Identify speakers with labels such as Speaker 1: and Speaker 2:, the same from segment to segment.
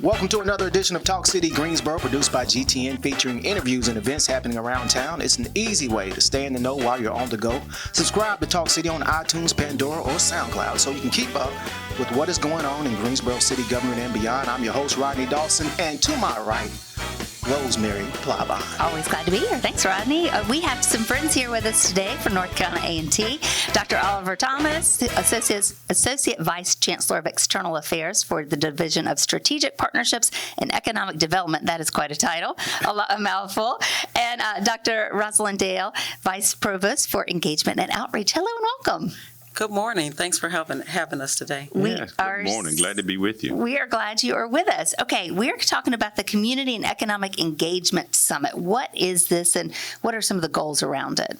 Speaker 1: Welcome to another edition of Talk City Greensboro, produced by GTN, featuring interviews and events happening around town. It's an easy way to stay in the know while you're on the go. Subscribe to Talk City on iTunes, Pandora, or SoundCloud so you can keep up with what is going on in Greensboro city government and beyond. I'm your host, Rodney Dawson, and to my right, Rosemary Plybon.
Speaker 2: Always glad to be here. Thanks, Rodney. We have some friends here with us today from North Carolina A&T. Dr. Oliver Thomas, Associate Vice Chancellor of External Affairs for the Division of Strategic Partnerships and Economic Development. That is quite a title, a mouthful. And Dr. Rosalind Dale, Vice Provost for Engagement and Outreach. Hello and welcome.
Speaker 3: Good morning. Thanks for having us today.
Speaker 4: Yes, good morning. Glad to be with you.
Speaker 2: We are glad you are with us. Okay, we're talking about the Community and Economic Engagement Summit. What is this and what are some of the goals around it?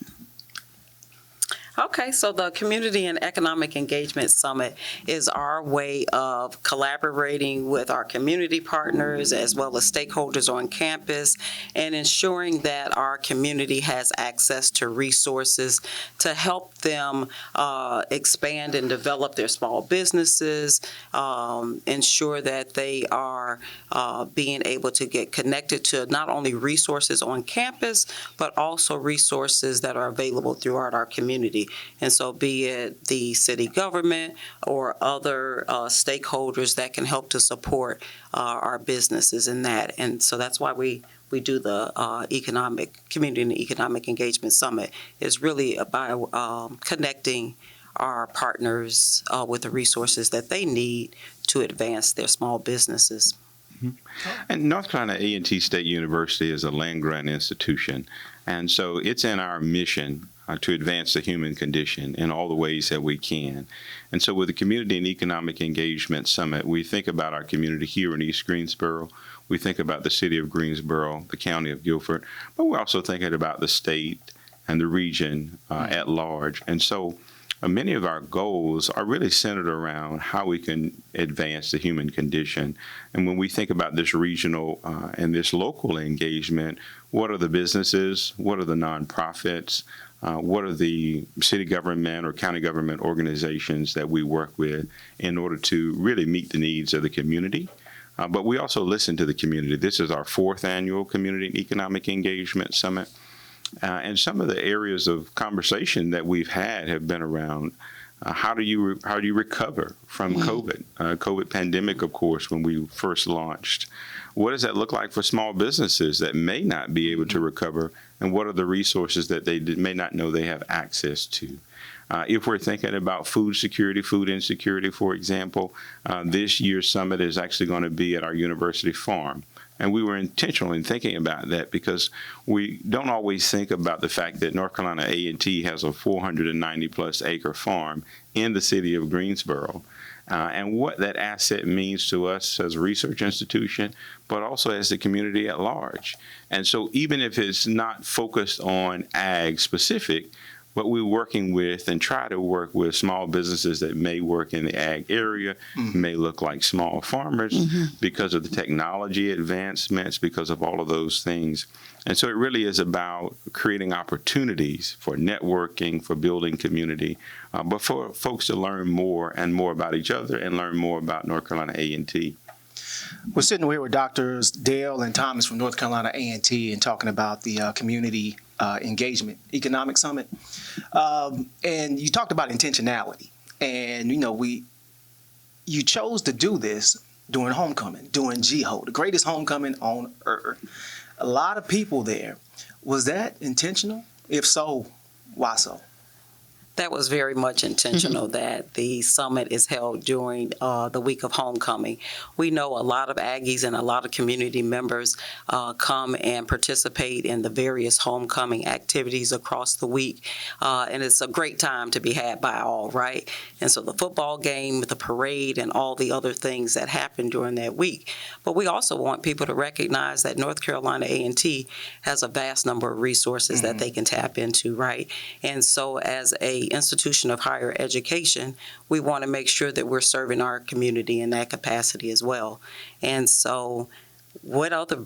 Speaker 3: Okay, so the Community and Economic Engagement Summit is our way of collaborating with our community partners as well as stakeholders on campus and ensuring that our community has access to resources to help them expand and develop their small businesses, ensure that they are being able to get connected to not only resources on campus, but also resources that are available throughout our community. And so be it the city government or other stakeholders that can help to support our businesses in that. And so that's why we do the Community and Economic Engagement Summit. It's really about connecting our partners with the resources that they need to advance their small businesses.
Speaker 4: And North Carolina A&T State University is a land-grant institution, and so it's in our mission to advance the human condition in all the ways that we can. And so with the Community and Economic Engagement Summit, we think about our community here in East Greensboro. We think about the city of Greensboro, the county of Guilford, but we're also thinking about the state and the region at large. And so many of our goals are really centered around how we can advance the human condition. And when we think about this regional and this local engagement, what are the businesses? What are the nonprofits? What are the city government or county government organizations that we work with in order to really meet the needs of the community? But we also listen to the community. This is our 4th annual Community and Economic Engagement Summit. And some of the areas of conversation that we've had have been around how do you recover from COVID? COVID pandemic, of course, when we first launched. What does that look like for small businesses that may not be able to recover? And what are the resources that they may not know they have access to? If we're thinking about food security, food insecurity, for example, this year's summit is actually going to be at our university farm. And we were intentional in thinking about that because we don't always think about the fact that North Carolina A&T has a 490-plus acre farm in the city of Greensboro. And what that asset means to us as a research institution, but also as the community at large. And so even if it's not focused on ag specific, what we're working with and try to work with small businesses that may work in the ag area, may look like small farmers because of the technology advancements, because of all of those things. And so it really is about creating opportunities for networking, for building community, but for folks to learn more and more about each other and learn more about North Carolina A&T.
Speaker 1: We're sitting here with Drs. Dale and Thomas from North Carolina A&T and talking about the Community Engagement Economic Summit. And you talked about intentionality. And, you chose to do this during homecoming, during GHO, the greatest homecoming on earth. A lot of people there. Was that intentional? If so, why so?
Speaker 3: That was very much intentional that the summit is held during the week of homecoming. We know a lot of Aggies and a lot of community members come and participate in the various homecoming activities across the week. And it's a great time to be had by all, right? And so the football game, the parade, and all the other things that happen during that week. But we also want people to recognize that North Carolina A&T has a vast number of resources that they can tap into, right? And so as a institution of higher education, we want to make sure that we're serving our community in that capacity as well. And so what other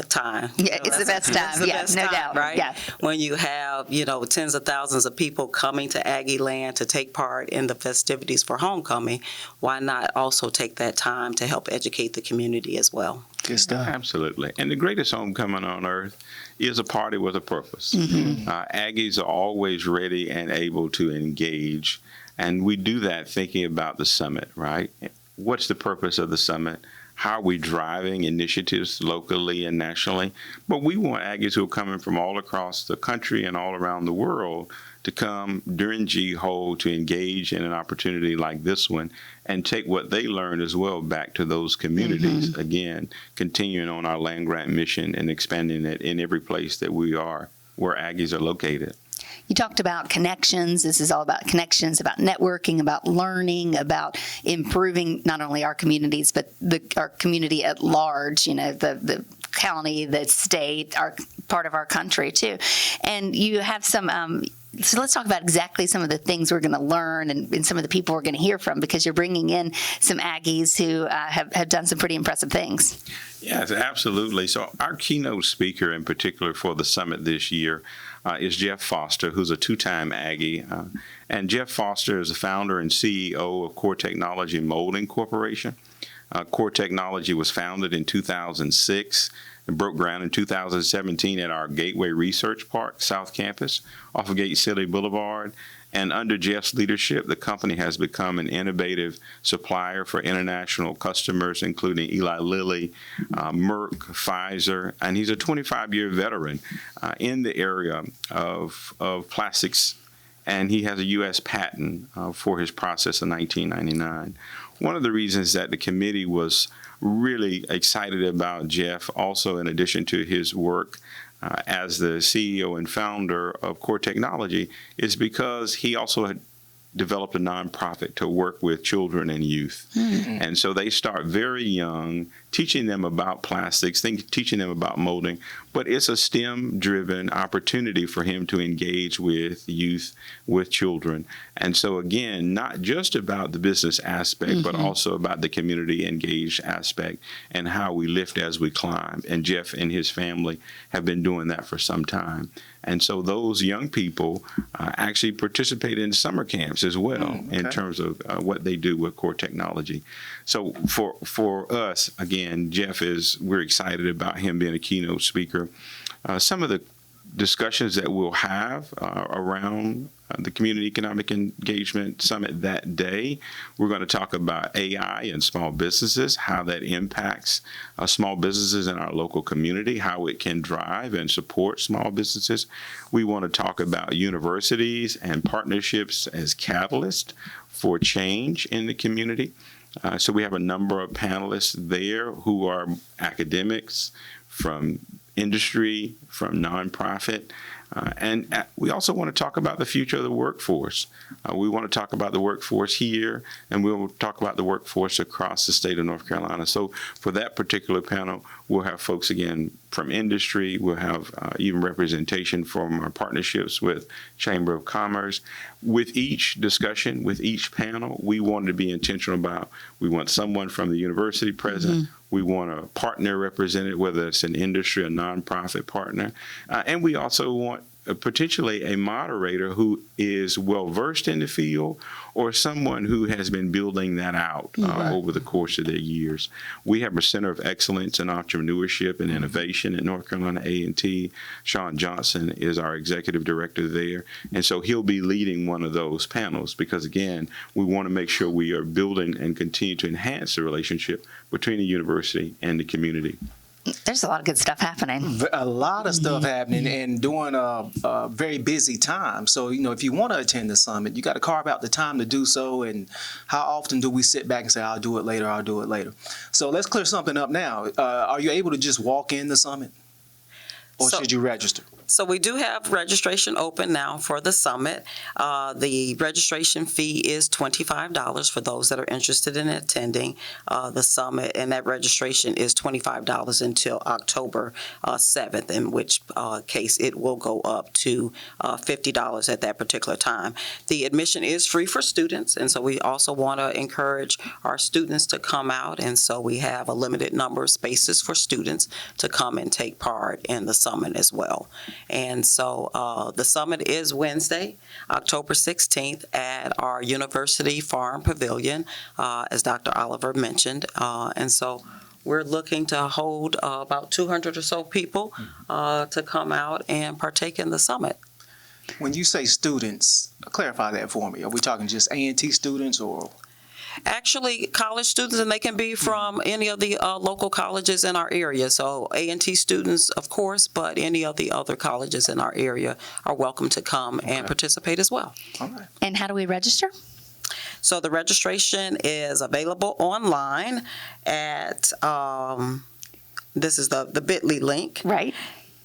Speaker 3: time.
Speaker 2: Yeah, it's the best time.
Speaker 3: It's the
Speaker 2: Yeah,
Speaker 3: best
Speaker 2: no
Speaker 3: time,
Speaker 2: doubt.
Speaker 3: right?
Speaker 2: Yeah.
Speaker 3: When you have, tens of thousands of people coming to Aggie land to take part in the festivities for homecoming, why not also take that time to help educate the community as well?
Speaker 1: Good stuff.
Speaker 4: Absolutely. And the greatest homecoming on earth is a party with a purpose. Aggies are always ready and able to engage. And we do that thinking about the summit, right? What's the purpose of the summit? How are we driving initiatives locally and nationally? But we want Aggies who are coming from all across the country and all around the world to come during G-Hole to engage in an opportunity like this one and take what they learned as well back to those communities. Again, continuing on our land grant mission and expanding it in every place that we are, where Aggies are located.
Speaker 2: You talked about connections. This is all about connections, about networking, about learning, about improving not only our communities, but our community at large, the county, the state, our part of our country too. And you have some, so let's talk about exactly some of the things we're going to learn and some of the people we're going to hear from, because you're bringing in some Aggies who have done some pretty impressive things.
Speaker 4: Yes, absolutely. So our keynote speaker in particular for the summit this year is Jeff Foster, who's a two-time Aggie. And Jeff Foster is the founder and CEO of Core Technology Molding Corporation. Core Technology was founded in 2006 and broke ground in 2017 at our Gateway Research Park South Campus off of Gate City Boulevard. And under Jeff's leadership, the company has become an innovative supplier for international customers, including Eli Lilly, Merck, Pfizer, and he's a 25-year veteran in the area of plastics, and he has a U.S. patent for his process in 1999. One of the reasons that the committee was really excited about Jeff, also in addition to his work as the CEO and founder of Core Technology, is because he also had developed a nonprofit to work with children and youth. And so they start very young, teaching them about plastics, teaching them about molding, but it's a STEM-driven opportunity for him to engage with youth, with children. And so again, not just about the business aspect, but also about the community engaged aspect and how we lift as we climb. And Jeff and his family have been doing that for some time. And so those young people actually participate in summer camps as well in terms of what they do with Core Technology. So for us, again, we're excited about him being a keynote speaker. Some of the discussions that we'll have around the Community Economic Engagement Summit that day, we're going to talk about AI and small businesses, how that impacts small businesses in our local community, how it can drive and support small businesses. We want to talk about universities and partnerships as catalysts for change in the community. So we have a number of panelists there who are academics from industry, from nonprofit. And we also want to talk about the future of the workforce. We want to talk about the workforce here, and we'll talk about the workforce across the state of North Carolina. So for that particular panel, we'll have folks, again, from industry. We'll have even representation from our partnerships with Chamber of Commerce. With each discussion, with each panel, we wanted to be intentional about, we want someone from the university present. We want a partner represented, whether it's an industry or nonprofit partner. And we also want potentially a moderator who is well-versed in the field or someone who has been building that out over the course of their years. We have a Center of Excellence in Entrepreneurship and Innovation at North Carolina A&T. Sean Johnson is our executive director there. And so he'll be leading one of those panels because, again, we want to make sure we are building and continue to enhance the relationship between the university and the community.
Speaker 2: There's a lot of good stuff happening.
Speaker 1: A lot of stuff happening and during a very busy time. So, if you want to attend the summit, you got to carve out the time to do so. And how often do we sit back and say, I'll do it later. So let's clear something up now. Are you able to just walk in the summit? or should you register?
Speaker 3: So we do have registration open now for the summit. The registration fee is $25 for those that are interested in attending the summit, and that registration is $25 until October 7th, in which case it will go up to $50 at that particular time. The admission is free for students, and so we also want to encourage our students to come out, and so we have a limited number of spaces for students to come and take part in the summit as well. And so the summit is Wednesday, October 16th at our University Farm Pavilion, as Dr. Oliver mentioned. And so we're looking to hold about 200 or so people to come out and partake in the summit.
Speaker 1: When you say students, clarify that for me. Are we talking just A&T students or?
Speaker 3: Actually, college students, and they can be from any of the local colleges in our area. So A&T students, of course, but any of the other colleges in our area are welcome to come and participate as well.
Speaker 1: All right.
Speaker 2: And how do we register?
Speaker 3: So the registration is available online at, this is the bit.ly link.
Speaker 2: Right.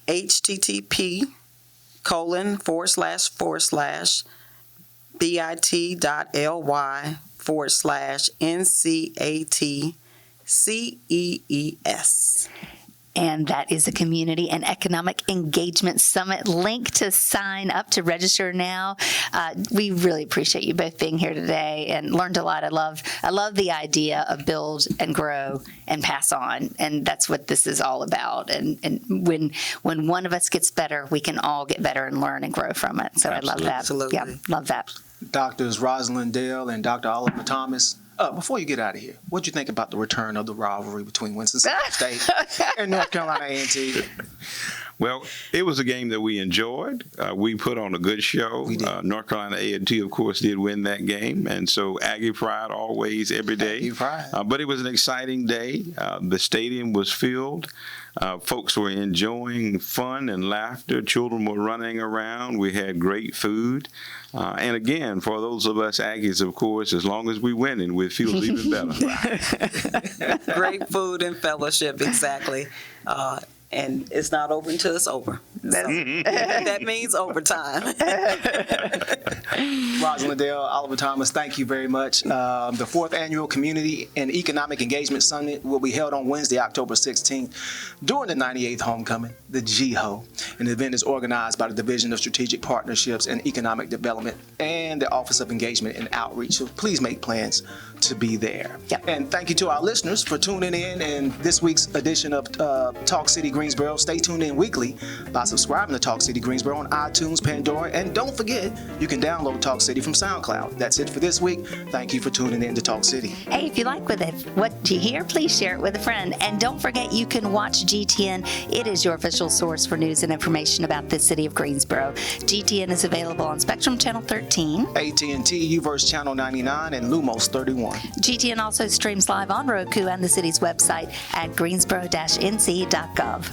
Speaker 3: http://bit.ly/NCATCEES.
Speaker 2: And that is a Community and Economic Engagement Summit. Link to sign up to register now. We really appreciate you both being here today and learned a lot. I love the idea of build and grow and pass on, and that's what this is all about. And when one of us gets better, we can all get better and learn and grow from it. So I love that.
Speaker 3: Absolutely.
Speaker 2: Yeah, love that.
Speaker 1: Doctors Rosalind Dale and Dr. Oliver Thomas, before you get out of here, what'd you think about the return of the rivalry between Winston-Salem State and North Carolina A&T?
Speaker 4: Well, it was a game that we enjoyed. We put on a good show.
Speaker 1: We did.
Speaker 4: North Carolina A&T, of course, did win that game, and so Aggie pride always, every day.
Speaker 1: Aggie pride.
Speaker 4: But it was an exciting day. The stadium was filled. Folks were enjoying fun and laughter. Children were running around. We had great food. And again, for those of us Aggies, of course, as long as we win, and it feels even better.
Speaker 3: Great food and fellowship, exactly. And it's not over until it's over. So, that means overtime.
Speaker 1: Rosalind Dale, Oliver Thomas, thank you very much. The 4th Annual Community and Economic Engagement Summit will be held on Wednesday, October 16th during the 98th Homecoming, the GHO. And the event is organized by the Division of Strategic Partnerships and Economic Development and the Office of Engagement and Outreach. So please make plans to be there.
Speaker 2: Yep.
Speaker 1: And thank you to our listeners for tuning in this week's edition of Talk City Greensboro. Stay tuned in weekly by subscribing to Talk City Greensboro on iTunes, Pandora, and don't forget, you can download Talk City from SoundCloud. That's it for this week. Thank you for tuning in to Talk City.
Speaker 2: Hey, if you like what you hear, please share it with a friend. And don't forget, you can watch GTN. It is your official source for news and information about the city of Greensboro. GTN is available on Spectrum Channel 13.
Speaker 1: AT&T UVerse Channel 99 and Lumos 31.
Speaker 2: GTN also streams live on Roku and the city's website at greensboro-nc.gov.